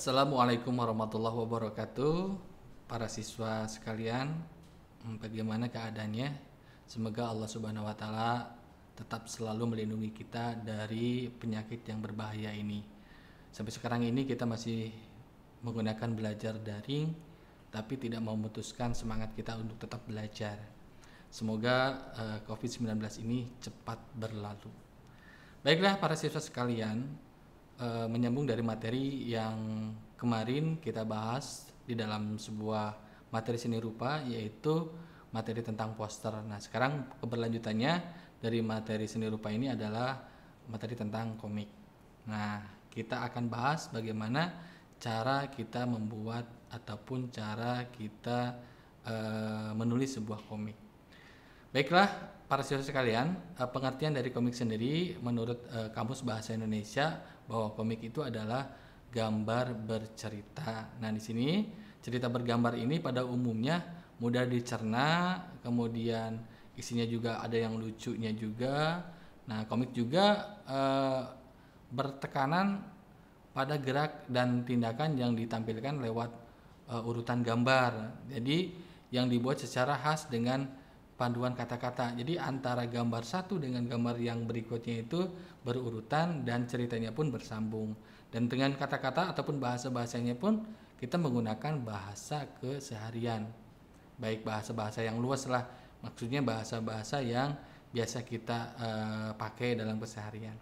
Assalamualaikum warahmatullahi wabarakatuh. Para siswa sekalian, bagaimana keadaannya? Semoga Allah Subhanahu wa taala tetap selalu melindungi kita dari penyakit yang berbahaya ini. Sampai sekarang ini kita masih menggunakan belajar daring, tapi tidak memutuskan semangat kita untuk tetap belajar. Semoga COVID-19 ini cepat berlalu. Baiklah para siswa sekalian, menyambung dari materi yang kemarin kita bahas di dalam sebuah materi seni rupa, yaitu materi tentang poster. Nah, sekarang keberlanjutannya dari materi seni rupa ini adalah materi tentang komik. Nah, kita akan bahas bagaimana cara kita membuat ataupun cara kita menulis sebuah komik. Baiklah para siswa sekalian, pengertian dari komik sendiri menurut Kamus Bahasa Indonesia bahwa komik itu adalah gambar bercerita. Nah, di sini cerita bergambar ini pada umumnya mudah dicerna, kemudian isinya juga ada yang lucunya juga. Nah, komik juga bertekanan pada gerak dan tindakan yang ditampilkan lewat urutan gambar. Jadi yang dibuat secara khas dengan panduan kata-kata. Jadi antara gambar satu dengan gambar yang berikutnya itu berurutan dan ceritanya pun bersambung. Dan dengan kata-kata ataupun bahasa-bahasanya pun kita menggunakan bahasa keseharian. Baik bahasa-bahasa yang luas lah, maksudnya bahasa-bahasa yang biasa kita pakai dalam keseharian.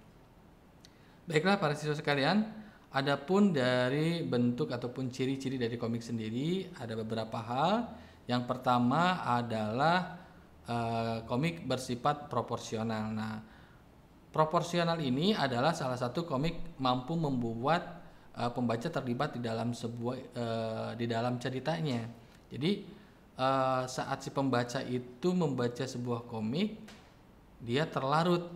Baiklah para siswa sekalian, adapun dari bentuk ataupun ciri-ciri dari komik sendiri ada beberapa hal. Yang pertama adalah komik bersifat proporsional. Nah, proporsional ini adalah salah satu komik mampu membuat pembaca terlibat di dalam di dalam ceritanya. Jadi saat si pembaca itu membaca sebuah komik, dia terlarut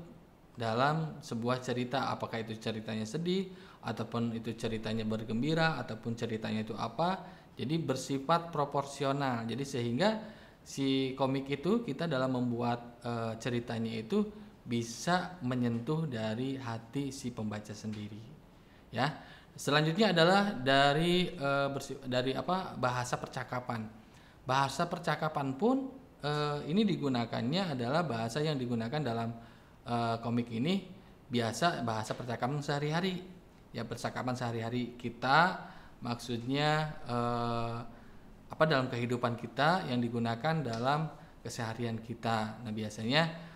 dalam sebuah cerita, apakah itu ceritanya sedih ataupun itu ceritanya bergembira ataupun ceritanya itu apa. Jadi bersifat proporsional. Jadi sehingga si komik itu kita dalam membuat ceritanya itu bisa menyentuh dari hati si pembaca sendiri, ya. Selanjutnya adalah dari bahasa percakapan. Bahasa percakapan pun ini digunakannya adalah bahasa yang digunakan dalam komik ini biasa bahasa percakapan sehari-hari. Ya, percakapan sehari-hari kita maksudnya dalam kehidupan kita yang digunakan dalam keseharian kita. Nah, biasanya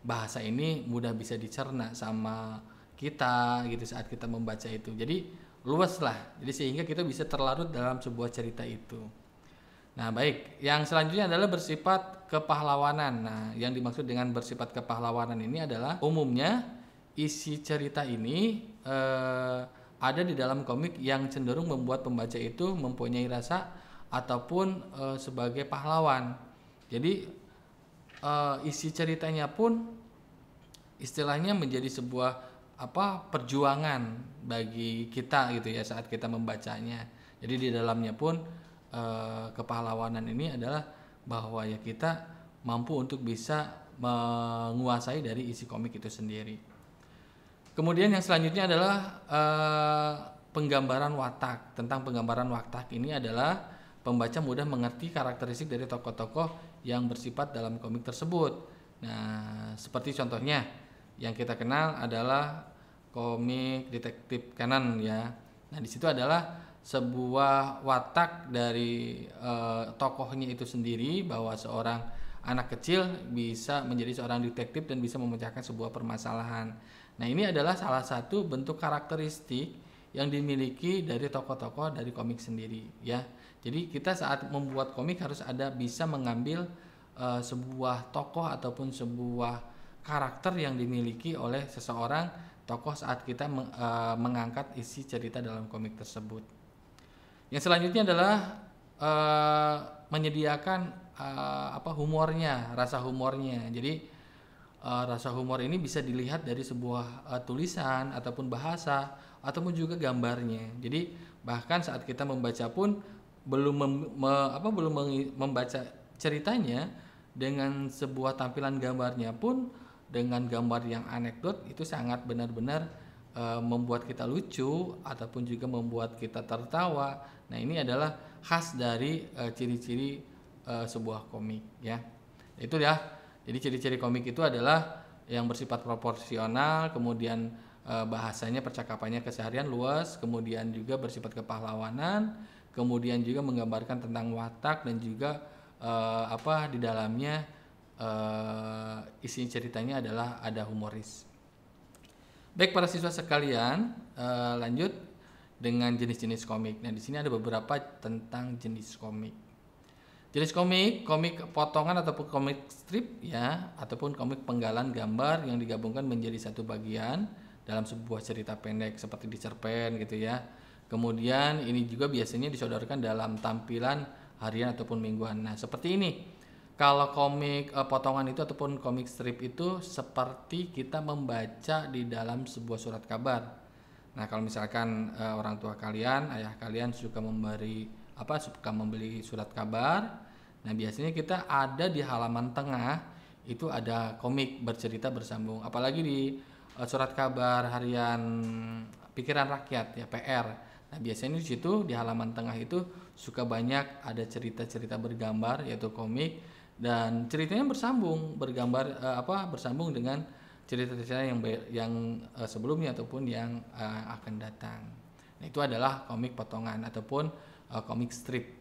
bahasa ini mudah bisa dicerna sama kita gitu saat kita membaca itu. Jadi luas lah. Jadi sehingga kita bisa terlarut dalam sebuah cerita itu. Nah, baik. Yang selanjutnya adalah bersifat kepahlawanan. Nah, yang dimaksud dengan bersifat kepahlawanan ini adalah umumnya isi cerita ini ada di dalam komik yang cenderung membuat pembaca itu mempunyai rasa ataupun sebagai pahlawan. Jadi isi ceritanya pun istilahnya menjadi sebuah perjuangan bagi kita gitu ya saat kita membacanya. Jadi di dalamnya pun kepahlawanan ini adalah bahwa ya kita mampu untuk bisa menguasai dari isi komik itu sendiri. Kemudian yang selanjutnya adalah penggambaran watak. Tentang penggambaran watak ini adalah pembaca mudah mengerti karakteristik dari tokoh-tokoh yang bersifat dalam komik tersebut. Nah, seperti contohnya yang kita kenal adalah komik detektif Conan ya. Nah, di situ adalah sebuah watak dari tokohnya itu sendiri bahwa seorang anak kecil bisa menjadi seorang detektif dan bisa memecahkan sebuah permasalahan. Nah, ini adalah salah satu bentuk karakteristik yang dimiliki dari tokoh-tokoh dari komik sendiri ya. Jadi kita saat membuat komik harus ada bisa mengambil sebuah tokoh ataupun sebuah karakter yang dimiliki oleh seseorang tokoh saat kita mengangkat isi cerita dalam komik tersebut. Yang selanjutnya adalah menyediakan humornya, rasa humornya. Jadi rasa humor ini bisa dilihat dari sebuah tulisan ataupun bahasa ataupun juga gambarnya. Jadi bahkan saat kita membaca pun belum membaca ceritanya dengan sebuah tampilan gambarnya pun dengan gambar yang anekdot itu sangat benar-benar membuat kita lucu ataupun juga membuat kita tertawa. Nah, ini adalah khas dari ciri-ciri sebuah komik ya. Itu ya. Jadi ciri-ciri komik itu adalah yang bersifat proporsional, kemudian bahasanya percakapannya keseharian luas, kemudian juga bersifat kepahlawanan, kemudian juga menggambarkan tentang watak dan juga di dalamnya isi ceritanya adalah ada humoris. Baik para siswa sekalian, lanjut dengan jenis-jenis komik. Nah, di sini ada beberapa tentang jenis komik. Jenis komik potongan ataupun komik strip ya, ataupun komik penggalan gambar yang digabungkan menjadi satu bagian dalam sebuah cerita pendek seperti dicerpen gitu ya. Kemudian ini juga biasanya disodorkan dalam tampilan harian ataupun mingguan. Nah, seperti ini. Kalau komik potongan itu ataupun komik strip itu seperti kita membaca di dalam sebuah surat kabar. Nah, kalau misalkan orang tua kalian, ayah kalian suka membeli surat kabar, nah biasanya kita ada di halaman tengah itu ada komik bercerita bersambung. Apalagi di surat kabar harian Pikiran Rakyat ya, PR. Nah, biasanya di situ di halaman tengah itu suka banyak ada cerita-cerita bergambar yaitu komik. Dan ceritanya bersambung bersambung dengan cerita-cerita yang sebelumnya ataupun yang akan datang. Nah, itu adalah komik potongan ataupun komik strip.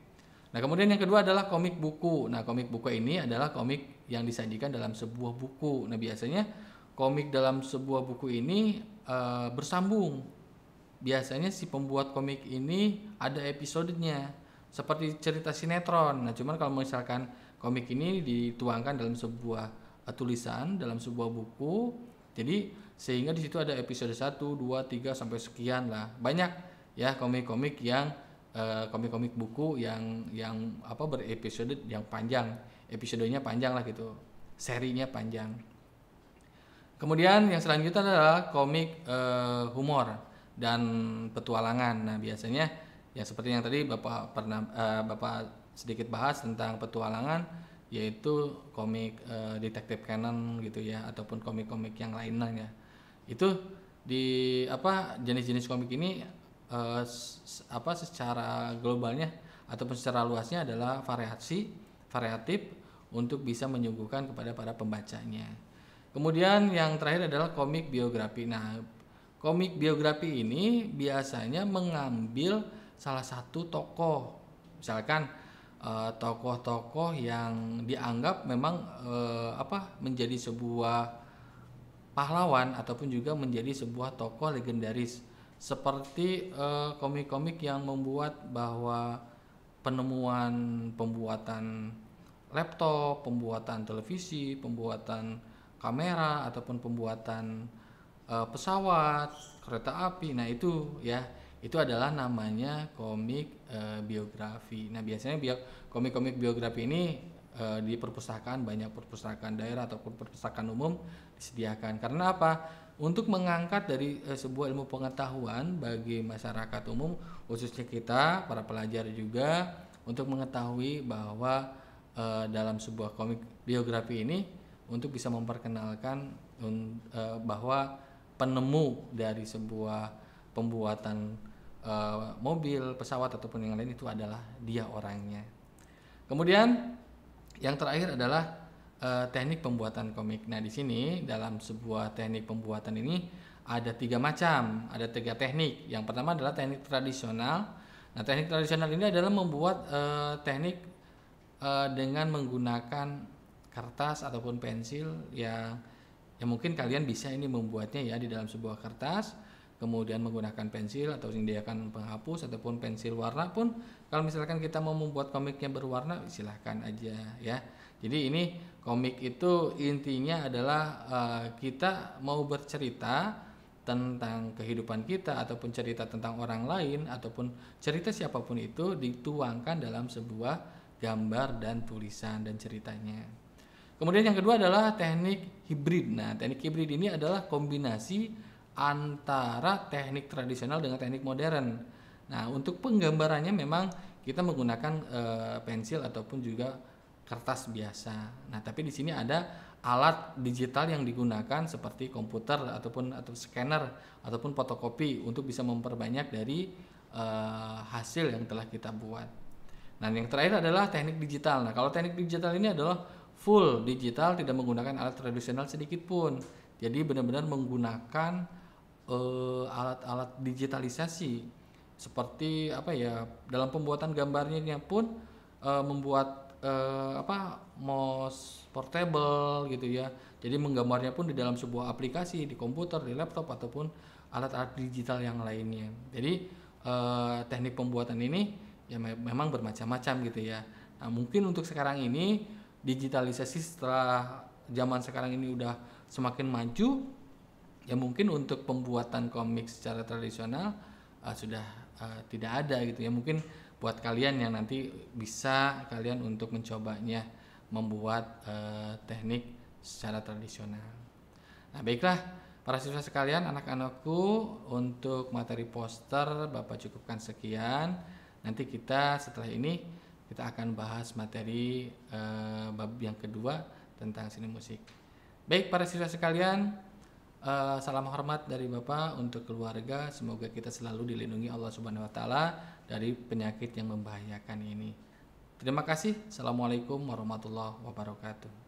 Nah, kemudian yang kedua adalah komik buku. Nah, komik buku ini adalah komik yang disajikan dalam sebuah buku. Nah, biasanya komik dalam sebuah buku ini bersambung. Biasanya si pembuat komik ini ada episodenya seperti cerita sinetron. Nah, cuman kalau misalkan komik ini dituangkan dalam sebuah tulisan dalam sebuah buku. Jadi sehingga di situ ada episode 1, 2, 3 sampai sekian lah. Banyak ya komik-komik yang komik-komik buku yang berepisode yang panjang. Episodenya panjang lah gitu. Serinya panjang. Kemudian yang selanjutnya adalah komik humor dan petualangan. Nah, biasanya ya seperti yang tadi Bapak sedikit bahas tentang petualangan, yaitu komik Detektif Conan gitu ya, ataupun komik-komik yang lainnya ya. Itu di jenis-jenis komik ini secara globalnya ataupun secara luasnya adalah variatif untuk bisa menyuguhkan kepada para pembacanya. Kemudian yang terakhir adalah komik biografi. Nah, komik biografi ini biasanya mengambil salah satu tokoh, misalkan tokoh-tokoh yang dianggap memang menjadi sebuah pahlawan ataupun juga menjadi sebuah tokoh legendaris, seperti komik-komik yang membuat bahwa pembuatan laptop, pembuatan televisi, pembuatan kamera ataupun pembuatan pesawat, kereta api. Nah, itu adalah namanya komik biografi. Nah, biasanya komik-komik biografi ini di perpustakaan, banyak perpustakaan daerah ataupun perpustakaan umum disediakan. Karena apa? Untuk mengangkat dari sebuah ilmu pengetahuan bagi masyarakat umum, khususnya kita para pelajar juga, untuk mengetahui bahwa dalam sebuah komik biografi ini untuk bisa memperkenalkan bahwa penemu dari sebuah pembuatan mobil, pesawat ataupun yang lain itu adalah dia orangnya. Kemudian yang terakhir adalah teknik pembuatan komik. Nah, di sini dalam sebuah teknik pembuatan ini ada 3 macam, ada 3 teknik. Yang pertama adalah teknik tradisional. Nah, teknik tradisional ini adalah membuat teknik dengan menggunakan kertas ataupun pensil yang mungkin kalian bisa ini membuatnya ya di dalam sebuah kertas, kemudian menggunakan pensil atau disediakan penghapus ataupun pensil warna pun. Kalau misalkan kita mau membuat komiknya berwarna, silahkan aja ya. Jadi ini komik itu intinya adalah kita mau bercerita tentang kehidupan kita ataupun cerita tentang orang lain ataupun cerita siapapun itu dituangkan dalam sebuah gambar dan tulisan dan ceritanya. Kemudian yang kedua adalah teknik hibrid. Nah, teknik hibrid ini adalah kombinasi antara teknik tradisional dengan teknik modern. Nah, untuk penggambarannya memang kita menggunakan pensil ataupun juga kertas biasa. Nah, tapi di sini ada alat digital yang digunakan seperti komputer atau scanner ataupun fotokopi untuk bisa memperbanyak dari hasil yang telah kita buat. Nah, yang terakhir adalah teknik digital. Nah, kalau teknik digital ini adalah full digital, tidak menggunakan alat tradisional sedikit pun. Jadi benar-benar menggunakan alat-alat digitalisasi seperti apa ya, dalam pembuatan gambarnya pun membuat mouse portable gitu ya. Jadi menggambarnya pun di dalam sebuah aplikasi di komputer, di laptop ataupun alat-alat digital yang lainnya. Jadi teknik pembuatan ini ya memang bermacam-macam gitu ya. Nah, mungkin untuk sekarang ini digitalisasi setelah zaman sekarang ini udah semakin maju, ya mungkin untuk pembuatan komik secara tradisional sudah tidak ada gitu ya. Mungkin buat kalian yang nanti bisa kalian untuk mencobanya membuat teknik secara tradisional. Nah, baiklah para siswa sekalian, anak-anakku, untuk materi poster Bapak cukupkan sekian. Nanti kita setelah ini kita akan bahas materi bab yang kedua tentang seni musik. Baik para siswa sekalian, salam hormat dari Bapak untuk keluarga. Semoga kita selalu dilindungi Allah Subhanahu wa taala dari penyakit yang membahayakan ini. Terima kasih. Assalamualaikum warahmatullahi wabarakatuh.